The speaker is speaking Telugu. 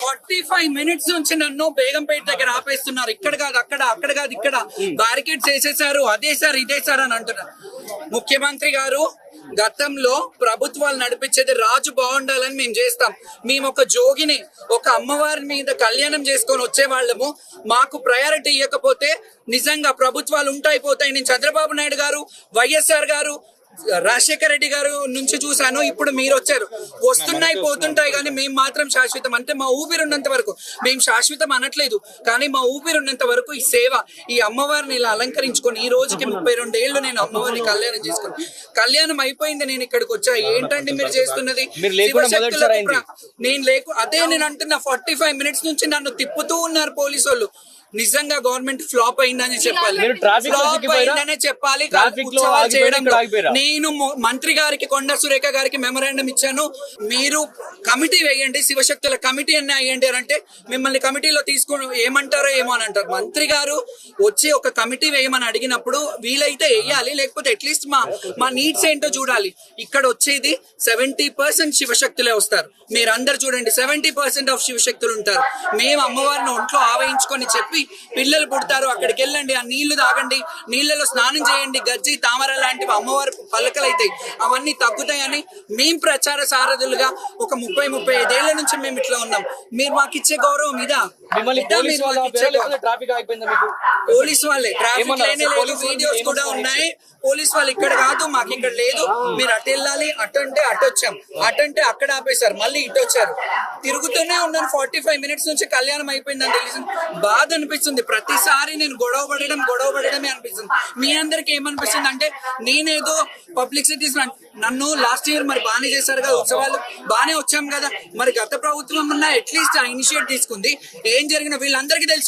45 minutes నుంచి నన్ను బేగంపేట దగ్గర ఆపేస్తున్నారు. ఇక్కడ కాదు అక్కడ, అక్కడ కాదు ఇక్కడ, బ్యారికేడ్స్ వేసేసారు, అదే సార్ ఇదే సార్ అని అంటున్నారు. ముఖ్యమంత్రి గారు, గతంలో ప్రభుత్వాలు నడిపించేది రాజు బాగుండాలని మేము చేస్తాం. మేము ఒక జోగిని, ఒక అమ్మవారి మీద కళ్యాణం చేసుకొని వచ్చేవాళ్ళము. మాకు ప్రయారిటీ ఇవ్వకపోతే నిజంగా ప్రభుత్వాలు ఉంటాయి పోతాయి. నేను చంద్రబాబు నాయుడు గారు, వైఎస్ఆర్ గారు, రాజశేఖర రెడ్డి గారు నుంచి చూశాను. ఇప్పుడు మీరు వచ్చారు. వస్తున్నాయి పోతుంటాయి కానీ మేము మాత్రం శాశ్వతం. అంటే మా ఊపిరి ఉన్నంత వరకు, మేము శాశ్వతం అనట్లేదు కానీ మా ఊపిరి ఉన్నంత వరకు ఈ సేవ, ఈ అమ్మవారిని ఇలా అలంకరించుకొని, ఈ రోజుకి 32 ఏళ్ళు నేను అమ్మవారిని కళ్యాణం చేసుకుని, కళ్యాణం అయిపోయింది, నేను ఇక్కడికి వచ్చా. ఏంటండి మీరు చేస్తున్నది? నేను అదే నేను అంటున్నా. 45 minutes నుంచి నన్ను తిప్పుతూ ఉన్నారు పోలీసు వాళ్ళు. నిజంగా గవర్నమెంట్ ఫ్లాప్ అయిందని చెప్పాలి, ఫ్లాప్ అయిందనే చెప్పాలి. నేను మంత్రి గారికి, కొండ సురేఖ గారికి మెమరాండం ఇచ్చాను. మీరు కమిటీ వేయండి, శివశక్తుల కమిటీ అన్న వేయండి అని అంటే మిమ్మల్ని కమిటీలో తీసుకుని ఏమంటారో ఏమో అని అంటారు. మంత్రి గారు వచ్చి ఒక కమిటీ వేయమని అడిగినప్పుడు వీలైతే వేయాలి, లేకపోతే అట్లీస్ట్ మా నీడ్స్ ఏంటో చూడాలి. ఇక్కడ వచ్చేది 70% శివశక్తులే వస్తారు. మీరందరు చూడండి, 70% ఆఫ్ శివశక్తులు ఉంటారు. మేము అమ్మవారిని ఒంట్లో ఆవహించుకొని చెప్పి, పిల్లలు పుడతారు అక్కడికి వెళ్ళండి, ఆ నీళ్లు తాగండి, నీళ్లలో స్నానం చేయండి, గజ్జి తామర లాంటివి అమ్మవారి పలకలు అవుతాయి, అవన్నీ తగ్గుతాయని మేము ప్రచార సారథులుగా ఒక 30-35 ఏళ్ల నుంచి మేము ఇట్లా ఉన్నాం. మీరు మాకు ఇచ్చే గౌరవం ఇదా? పోలీసు వాళ్ళే, ట్రాఫిక్ లేనే లేదు, వీడియోస్ కూడా ఉన్నాయి. పోలీసు వాళ్ళు ఇక్కడ కాదు, మాకు ఇక్కడ లేదు, మీరు అటు వెళ్ళాలి, అటంటే అటు వచ్చాం, అటంటే అక్కడ ఆపేశారు, మళ్ళీ ఇటు వచ్చారు. తిరుగుతూనే ఉన్నాను. 45 minutes నుంచి కళ్యాణం అయిపోయిందని తెలిసింది. బాధ అనిపిస్తుంది. ప్రతిసారి నేను గొడవ పడడమే అనిపిస్తుంది. మీ అందరికి ఏమనిపిస్తుంది అంటే, నేనేదో పబ్లిసిటీస్, నన్ను లాస్ట్ ఇయర్ మరి బాగానే చేశారు కదా, ఉత్సవాలు బాగానే వచ్చాం కదా, మరి గత ప్రభుత్వం అట్లీస్ట్ ఆ ఇనిషియేట్ తీసుకుంది. ఏం జరిగిన వీళ్ళందరికీ తెలుసు.